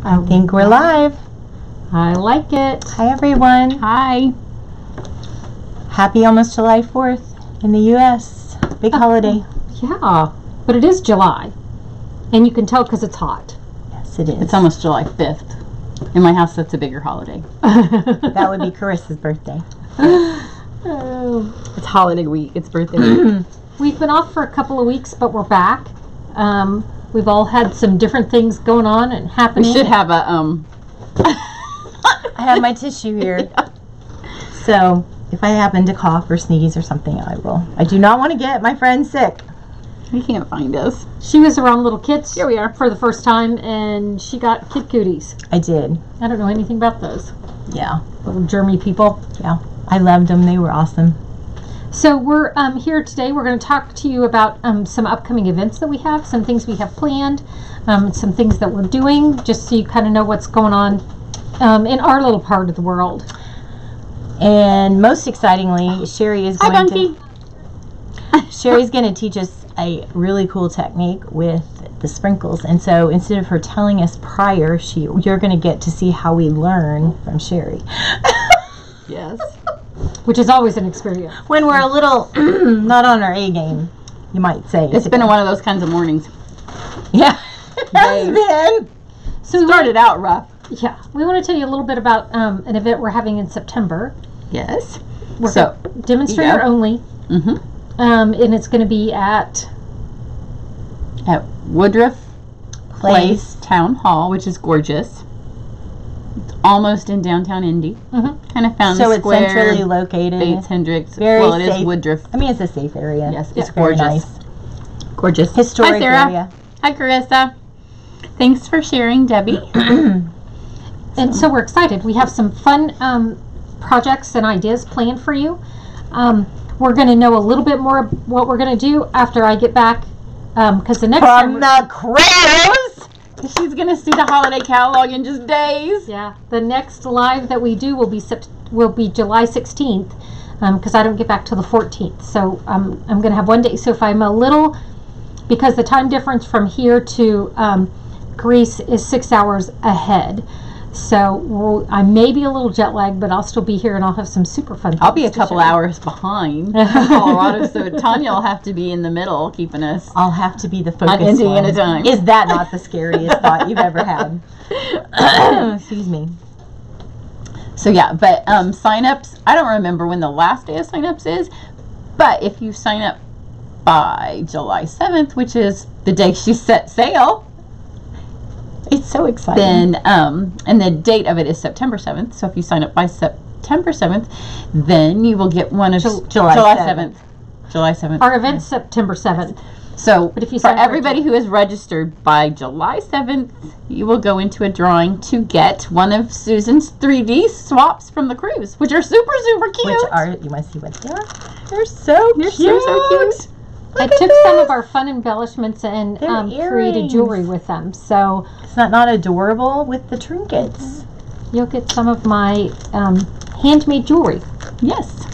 I think we're live. I like it. Hi, everyone. Hi. Happy almost July 4th in the U.S. Big holiday. Yeah, but it is July. And you can tell because it's hot. Yes, it is. It's almost July 5th. In my house, that's a bigger holiday. That would be Carissa's birthday. Oh. It's holiday week. It's birthday week. We've been off for a couple of weeks, but we're back. We've all had some different things going on and happening. We should have a, I have my tissue here. Yeah. So, if I happen to cough or sneeze or something, I will. I do not want to get my friend sick. You can't find us. She was around little kids. Here we are. For the first time, and she got kid cooties. I did. I don't know anything about those. Yeah. Little germy people. Yeah. I loved them. They were awesome. So we're here today. We're going to talk to you about some upcoming events that we have, some things we have planned, some things that we're doing, just so you kind of know what's going on in our little part of the world. And most excitingly, Sherry is going to... Sherry's going to teach us a really cool technique with the sprinkles. And so instead of her telling us prior, you're going to get to see how we learn from Sherry. Yes. Which is always an experience. When we're a little not on our A game, you might say. It's been one of those kinds of mornings. Yeah. It has been. So we started out rough. Yeah. We want to tell you a little bit about an event we're having in September. Yes. We're Demonstrator only. Mm-hmm. And it's going to be at Woodruff Place Town Hall, which is gorgeous. It's almost in downtown Indy. Mm-hmm. Kind of found so the it's square. centrally located. Bates Hendricks. Very well, it safe. is Woodruff. I mean, it's a safe area. Yes, it's gorgeous. Nice. Gorgeous. Historic Hi, Sarah. area. Hi, Carissa. Thanks for sharing, Debbie. And so we're excited. We have some fun projects and ideas planned for you. We're going to know a little bit more of what we're going to do after I get back. Because the next From the cruise! She's going to see the holiday catalog in just days. Yeah. The next live that we do will be July 16th. Because I don't get back till the 14th. So I'm going to have one day. So if I'm a little... Because the time difference from here to Greece is 6 hours ahead. So I may be a little jet lagged, but I'll still be here and I'll have some super fun things. I'll be a couple hours behind Colorado, so Tanya will have to be in the middle keeping us. I'll have to be the focus on Indiana time. Is that not the scariest thought you've ever had? Excuse me. So yeah, but sign-ups, I don't remember when the last day of sign-ups is, but if you sign up by July 7th, which is the day she set sail, it's so exciting. Then, and the date of it is September 7th. So if you sign up by September 7th, then you will get one of July 7th. July 7th. Our event's September 7th. So but if you for everybody who is registered by July 7th, you will go into a drawing to get one of Susan's 3D swaps from the cruise, which are super, super cute. Which are, you want to see what they are? They're so cute. So cute. I took some of our fun embellishments and created jewelry with them. So it's not adorable with the trinkets. You'll get some of my handmade jewelry. Yes.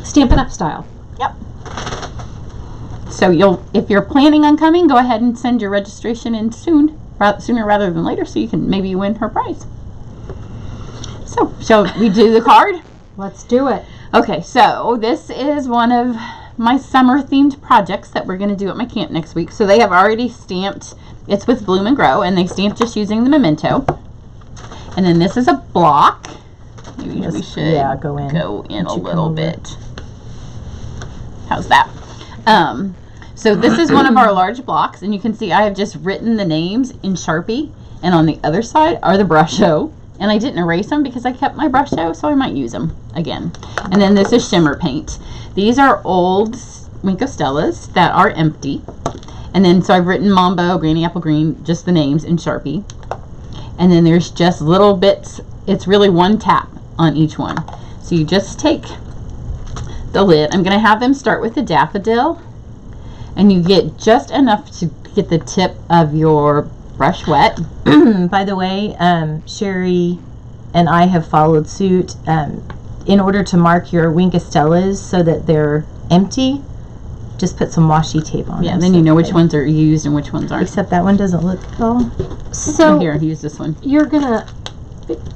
Stampin' Up style. Yep. So if you're planning on coming, go ahead and send your registration in sooner rather than later, so you can maybe win her prize. So shall we do the card? Let's do it. Okay, so this is one of my summer themed projects that we're going to do at my camp next week. So they have already stamped, it's with Bloom and Grow, and they stamped just using the memento. And then this is a block. Maybe we should go in a little bit. How's that? So this is one of our large blocks, and you can see I have just written the names in Sharpie, and on the other side are the Brusho. And I didn't erase them because I kept my Brusho, so I might use them again. And then this is shimmer paint. These are old Winko Stellas that are empty. And then so I've written Mambo, Granny Apple Green, just the names in Sharpie. And then there's just little bits. It's really one tap on each one. So you just take the lid. I'm going to have them start with the daffodil. And you get just enough to get the tip of your brush wet. By the way, Sherry and I have followed suit. In order to mark your Winko Stellas so that they're empty, just put some washi tape on. Yeah, then you know which ones are used and which ones aren't. Except that one doesn't look at all. So here, use this one. You're gonna.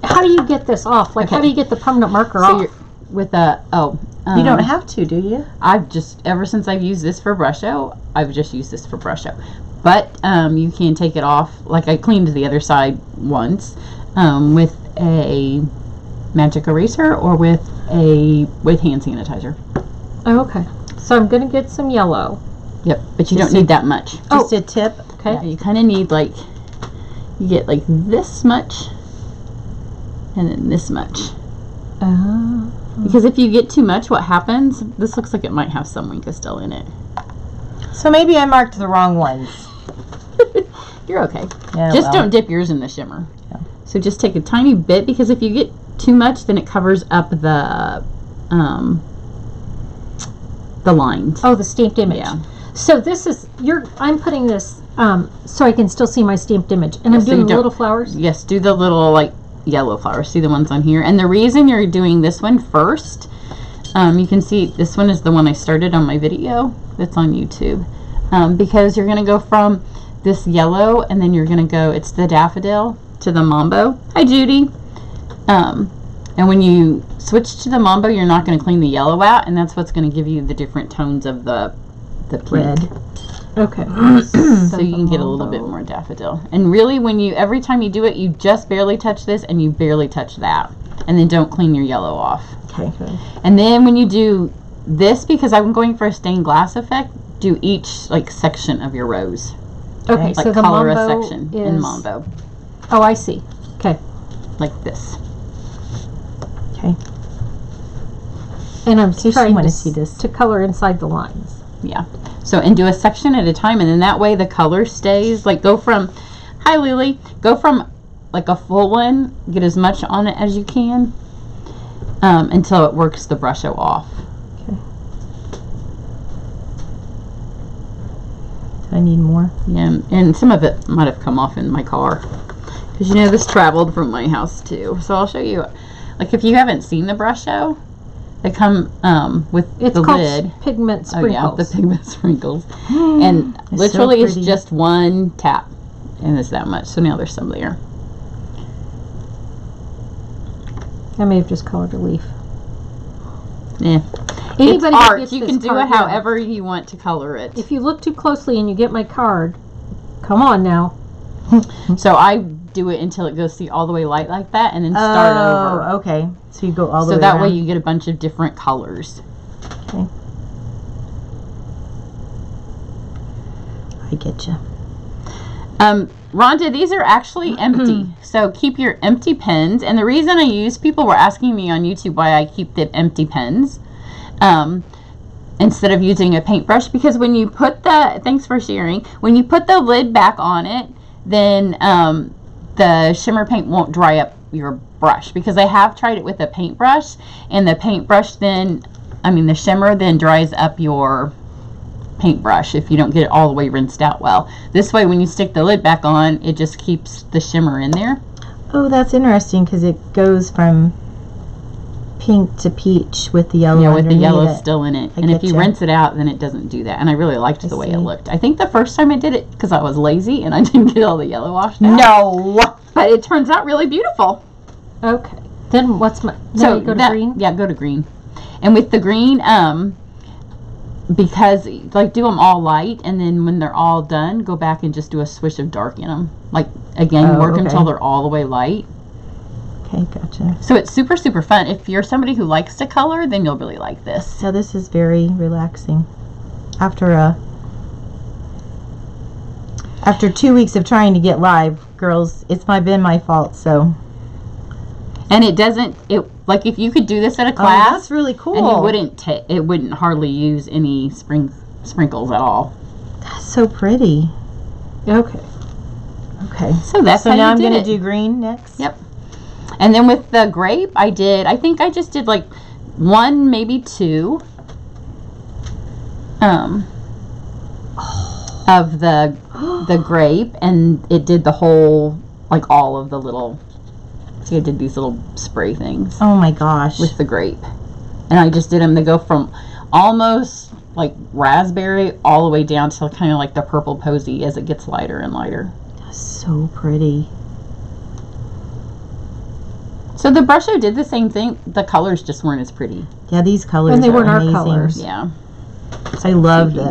How do you get this off? Like, how do you get the permanent marker off? You're, with a you don't have to, do you? I've just ever since I've used this for brush show, I've just used this for brush show. But you can take it off. Like I cleaned the other side once with a magic eraser or with hand sanitizer. Oh, okay. So I'm gonna get some yellow. Yep, but you don't need that much. Just a tip. Okay. Yeah, you kind of need like you get like this much and then this much. Because if you get too much, what happens? This looks like it might have some Winka still in it. So maybe I marked the wrong ones. You're okay. Yeah, just don't dip yours in the shimmer. Yeah. So just take a tiny bit, because if you get too much, then it covers up the lines. Oh, the stamped image. Yeah. So this is I'm putting this so I can still see my stamped image, and I'm doing the little flowers. Yes, do the little like yellow flowers. See the ones on here. And the reason you're doing this one first, you can see this one is the one I started on my video that's on YouTube, because you're going to go from this yellow and then you're going to go, it's the daffodil, to the mambo. Hi Judy. And when you switch to the mambo, you're not going to clean the yellow out, and that's what's going to give you the different tones of the red. Okay. So you can get a little bit more daffodil. And really, every time you do it, you just barely touch this and you barely touch that. And then don't clean your yellow off. Okay. And then when you do this, because I'm going for a stained glass effect, do each like section of your rose. Okay, like so the color mambo a section is... in mambo. Oh, I see. Okay. Like this. Okay. And I'm trying to see this to color inside the lines. Yeah. So, and do a section at a time, and then that way the color stays. Like go from, hi Lily, go from like a full one, get as much on it as you can, until it works the brush off. Okay. Do I need more? Yeah, and some of it might have come off in my car, because you know this traveled from my house too. So I'll show you. Like if you haven't seen the brush show, they come with the lid. Pigment Sprinkles. Oh yeah, the Pigment Sprinkles. And literally it's just one tap, and it's that much. So now there's some there. I may have just colored a leaf. Yeah. Anybody it's who art. gets You this can do card, it however you want to color it. If you look too closely and you get my card, come on now. So I do it until it goes see all the way light like that, and then start over. Oh, okay. So you go all the way So that around. way you get a bunch of different colors. Okay. I get you. Rhonda, these are actually empty. So keep your empty pens. And the reason I use, people were asking me on YouTube why I keep the empty pens instead of using a paintbrush, because when you put thanks for sharing, when you put the lid back on it, then the shimmer paint won't dry up your brush, because I have tried it with a paintbrush, and the paintbrush then, the shimmer then dries up your paintbrush if you don't get it all the way rinsed out well. This way, when you stick the lid back on, it just keeps the shimmer in there. Oh, that's interesting, because it goes from pink to peach with the yellow. Yeah, with the yellow it. still in it. And if you rinse it out, then it doesn't do that. And I really liked the way it looked. I think the first time I did it, because I was lazy and I didn't get all the yellow washed out. No! But it turns out really beautiful. Okay. Then what's my... So go to green? Yeah, go to green. And with the green, because like do them all light, and then when they're all done, go back and just do a swish of dark in them. Like again, work until they're all the way light. Okay, gotcha. So it's super, super fun. If you're somebody who likes to color, then you'll really like this. So this is very relaxing. After 2 weeks of trying to get live, girls, it's been my fault, so. And it doesn't, like if you could do this at a class. Oh, that's really cool. And it wouldn't hardly use any sprinkles at all. That's so pretty. Okay. Okay. So that's so how now you I'm did going it. to do green next? Yep. And then with the grape, I think I just did like 1, maybe 2 of the grape, and it did the whole, like all of the little, see I did these little spray things. Oh my gosh. With the grape. And I just did them, they go from almost like raspberry all the way down to kind of like the purple posy as it gets lighter and lighter. That's so pretty. So the brush show did the same thing. The colors just weren't as pretty. Yeah, these colors And they are weren't our amazing. colors. Yeah. I love So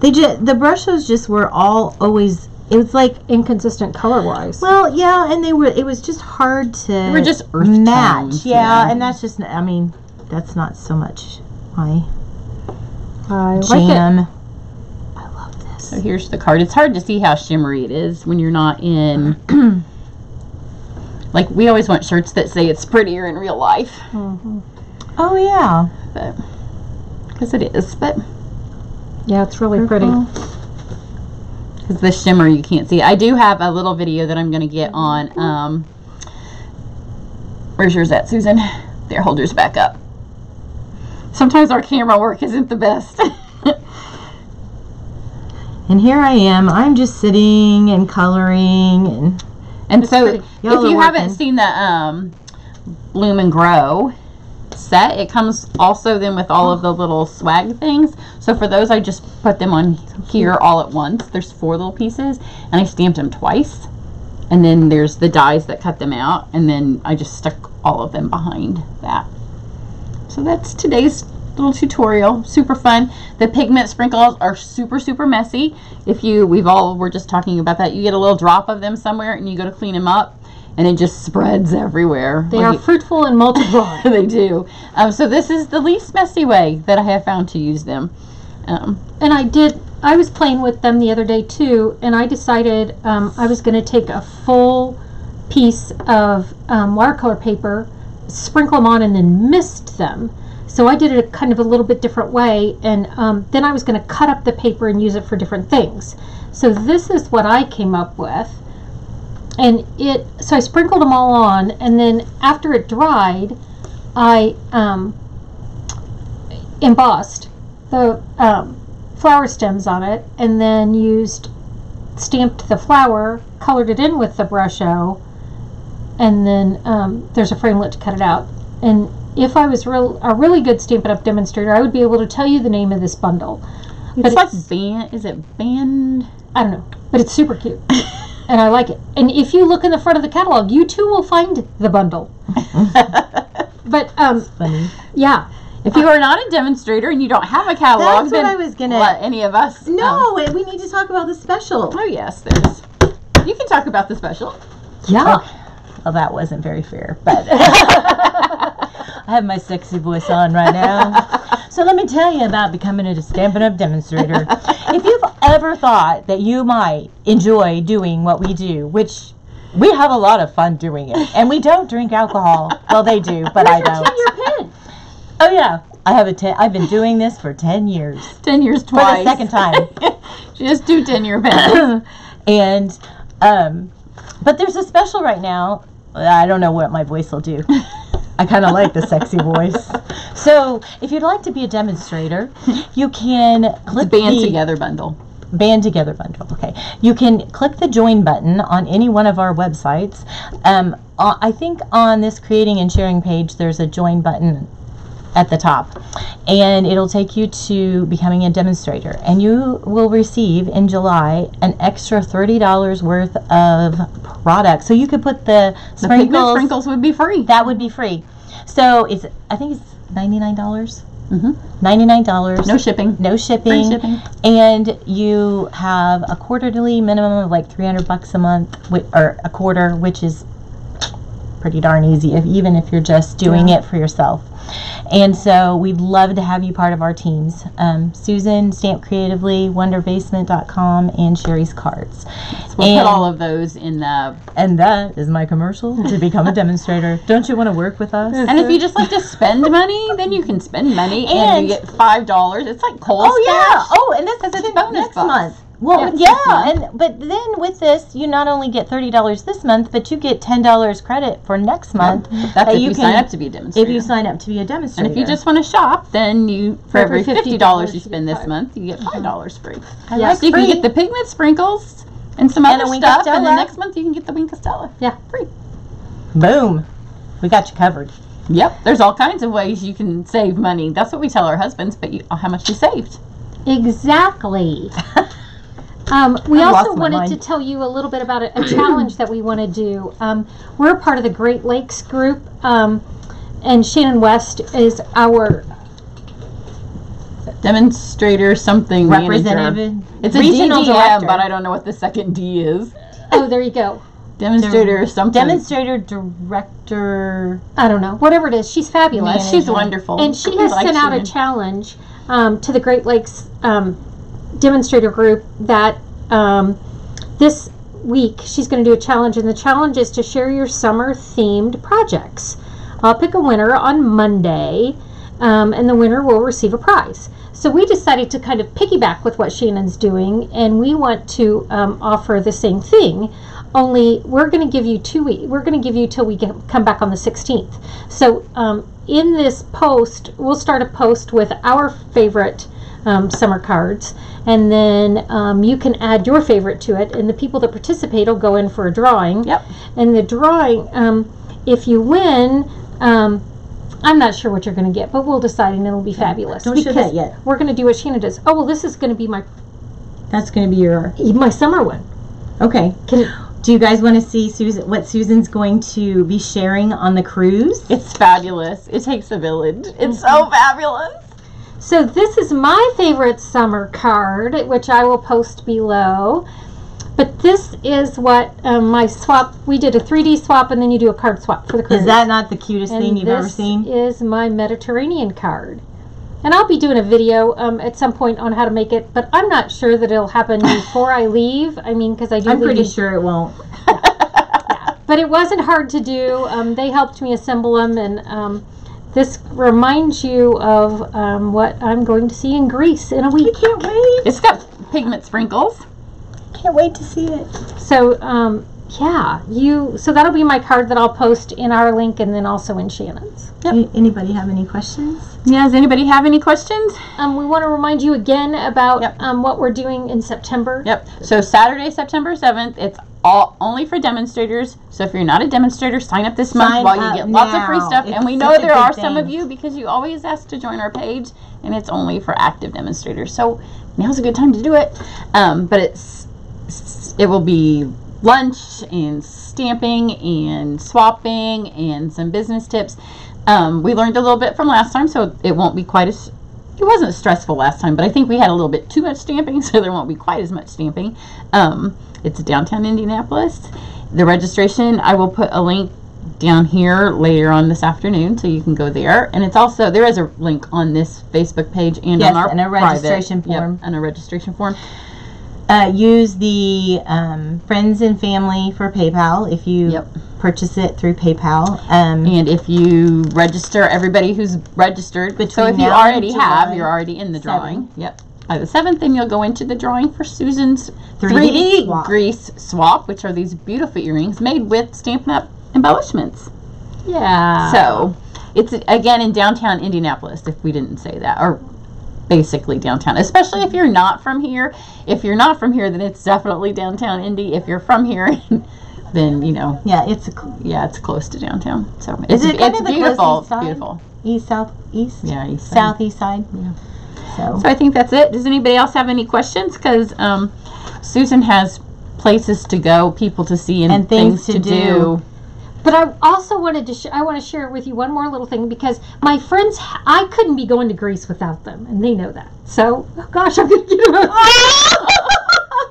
you can the brush shows just were all always, it was like, Inconsistent color-wise. well, yeah, and it was just hard to They were just earth match. tones, Yeah, yeah. and that's just, I mean, that's not so much my I like it. jam. I love this. So here's the card. It's hard to see how shimmery it is when you're not in. Like, we always want shirts that say it's prettier in real life. Mhm. Oh yeah. But because it is, but Yeah, it's really pretty. because the shimmer you can't see. I do have a little video that I'm going to get on. Where's yours at, Susan? There, hold yours back up. Sometimes our camera work isn't the best. And here I am. I'm just sitting and coloring And so, pretty. if Y'all you are haven't working. seen the Bloom and Grow set, it comes also then with all of the little swag things. So for those, I just put them on here all at once. There's 4 little pieces, and I stamped them twice. And then there's the dies that cut them out, and then I just stuck all of them behind that. So that's today's little tutorial. Super fun. The pigment sprinkles are super, super messy. If you, we're just talking about that. You get a little drop of them somewhere and you go to clean them up and it just spreads everywhere. They are fruitful and multiply. They do. So this is the least messy way that I have found to use them. And I was playing with them the other day too, and I decided I was going to take a full piece of watercolor paper, sprinkle them on, and then mist them. So I did it kind of a little bit different way, and then I was going to cut up the paper and use it for different things. So this is what I came up with. And so I sprinkled them all on, and then after it dried, I embossed the flower stems on it, and then stamped the flower, colored it in with the brusho, and then there's a framelit to cut it out. And if I was a really good Stampin' Up! Demonstrator, I would be able to tell you the name of this bundle. It's like band, is it band? I don't know, but it's super cute. And I like it. And if you look in the front of the catalog, you too will find the bundle. But funny. yeah. If you are not a demonstrator and you don't have a catalog, That's then what I was gonna. let any of us. No, we need to talk about the special. Oh yes, there's. You can talk about the special. Yeah. Well, that wasn't very fair, but I have my sexy voice on right now. So let me tell you about becoming a Stampin' Up! Demonstrator. If you've ever thought that you might enjoy doing what we do, which we have a lot of fun doing it, and we don't drink alcohol. Well, they do, but I don't. 10-year pin. Oh yeah, I've been doing this for 10 years. 10 years For twice. the second time. Just do 10-year pins. And but there's a special right now. I don't know what my voice will do. I kind of like the sexy voice. So if you'd like to be a demonstrator, you can click Band the Together bundle. Band Together bundle. Okay, you can click the join button on any one of our websites. I think on this creating and sharing page, there's a join button at the top, and it'll take you to becoming a demonstrator, and you will receive in July an extra $30 worth of product. So you could put the Pigment sprinkles. sprinkles would be free. That would be free. So I think it's $99. Mm-hmm. $99. No shipping. No shipping. Free shipping. And you have a quarterly minimum of like $300 a month, or a quarter, which is pretty darn easy, even if you're just doing it for yourself. And so we'd love to have you part of our teams. Susan, Stamp Creatively, WonderBasement.com, and Sherry's Cards. So we'll put all of those in the... And that is my commercial to become a demonstrator. Don't you want to work with us? And if you just like to spend money, then you can spend money and you get $5. It's like Kohl's yeah. Cash. Oh, and this is It's bonus next bucks. month. Well, Yeah, yeah, but then with this, you not only get $30 this month, but you get $10 credit for next month. That's if you sign up to be a demonstrator. If you sign up to be a demonstrator. And if you just want to shop, then for every $50 you $50 spend this month, you get $5 free. like So you can free. get the pigment sprinkles and some And other a Wink stuff, and then Stella. next month you can get the Wink Stella. Yeah. Free. Boom. We got you covered. Yep, there's all kinds of ways you can save money. That's what we tell our husbands, but how much you saved. Exactly. We also wanted to tell you a little bit about a challenge that we want to do. We're part of the Great Lakes group, and Shannon West is our demonstrator something representative. Manager. It's regional a DDM, director. but I don't know what the second D is. Oh, there you go. Demonstrator something. Demonstrator director. I don't know. Whatever it is, she's fabulous. Manager. She's wonderful. And she has sent out a challenge to the Great Lakes demonstrator group that this week she's going to do a challenge, and the challenge is to share your summer themed projects. I'll pick a winner on Monday, and the winner will receive a prize. So we decided to kind of piggyback with what Shannon's doing, and we want to offer the same thing, only we're going to give you 2 weeks. We're going to give you till we come back on the 16th. So in this post, we'll start a post with our favorite summer cards, and then you can add your favorite to it, and the people that participate will go in for a drawing. Yep. And the drawing, if you win, I'm not sure what you're going to get, but we'll decide, and it'll be fabulous. Don't show that yet. We're going to do what Shannon does. Oh, well, this is going to be That's going to be my summer one. Okay. Do you guys want to see what Susan's going to be sharing on the cruise? It's fabulous. It takes a village. It's so fabulous. So this is my favorite summer card, which I will post below. But this is what my swap, we did a 3D swap, and then you do a card swap for the cruise. Is that not the cutest thing you've ever seen? This is my Mediterranean card. And I'll be doing a video at some point on how to make it, but I'm not sure that it'll happen before I leave. I mean, because I do I'm pretty sure it won't. Yeah. But it wasn't hard to do. They helped me assemble them, and this reminds you of what I'm going to see in Greece in a week. I can't wait. It's got pigment sprinkles. Can't wait to see it. So, yeah, so that'll be my card that I'll post in our link and then also in Shannon's. Yep. Anybody have any questions? Yeah, does anybody have any questions? We want to remind you again about what we're doing in September. Yep. So Saturday, September 7th, it's only for demonstrators. So if you're not a demonstrator, sign up this month while you get lots of free stuff. And we know there are some of you because you always ask to join our page, and it's only for active demonstrators. So now's a good time to do it. But it will be lunch and stamping and swapping and some business tips. We learned a little bit from last time, so it won't be quite as, it wasn't stressful last time, but I think we had a little bit too much stamping, so there won't be quite as much stamping. It's downtown Indianapolis. The registration, I will put a link down here later on this afternoon, so you can go there. And it's also, there is a link on this Facebook page and on our and a registration form. Yep, and a registration form. Use the friends and family for PayPal if you purchase it through PayPal. And if you register, everybody who's registered, so if you already have, you're already in the drawing. Yep. By the 7th, then you'll go into the drawing for Susan's 3D Grease swap, which are these beautiful earrings made with Stampin' Up embellishments. Yeah. So it's again in downtown Indianapolis, if we didn't say that, or basically downtown, especially if you're not from here. If you're not from here, then it's definitely downtown Indy. If you're from here, then you know. Yeah, it's close to downtown. So it's beautiful. It's beautiful. East, south, east. Yeah, east side. Southeast side. Yeah. So I think that's it. Does anybody else have any questions? Because Susan has places to go, people to see, and things to do. But I also wanted to I want to share with you one more little thing, because my friends, I couldn't be going to Greece without them, and they know that. So, oh gosh, I'm going to get them.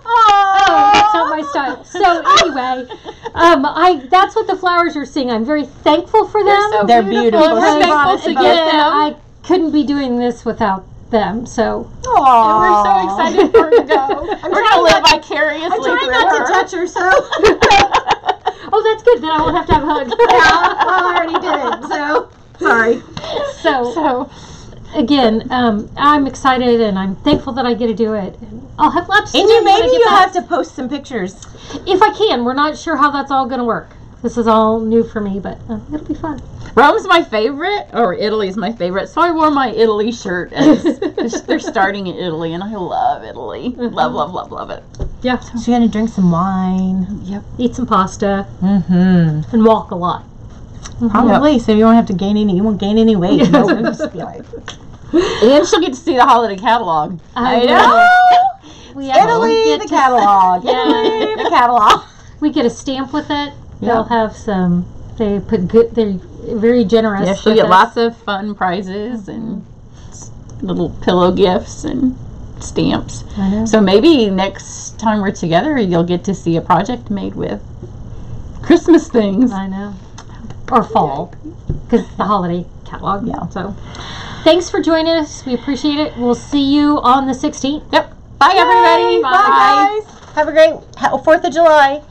Oh, that's not my style. So anyway, that's what the flowers are saying. I'm very thankful for them. They're beautiful. We're thankful to get them. I couldn't be doing this without them. So and we're so excited for her to go. We're going to live vicariously I'm trying through not her. to touch her, so. Oh, that's good. Then I won't have to have a hug. Yeah, I already did it, so. Sorry. So again, I'm excited and I'm thankful that I get to do it. I'll have lots to do. And maybe you'll have to post some pictures. If I can. We're not sure how that's all going to work. This is all new for me, but it'll be fun. Rome's my favorite, or Italy's my favorite, so I wore my Italy shirt. They're starting in Italy, and I love Italy. Love, love, love, love it. Yeah. So you're going to drink some wine. Yep. Eat some pasta. Mm-hmm. And walk a lot. Probably, so you won't have to gain any. You won't gain any weight. You know, it'll just be like, and she'll get to see the holiday catalog. I know. We Italy, the catalog. Italy, the catalog. We get a stamp with it. Yeah. They'll have some. They put good. They're very generous. Yeah, she'll with get us. lots of fun prizes and little pillow gifts and stamps. I know. So maybe next time we're together, you'll get to see a project made with Christmas things. I know. Or fall, because the holiday catalog. Yeah. So, thanks for joining us. We appreciate it. We'll see you on the 16th. Yep. Bye, everybody. Bye, guys. Have a great 4th of July.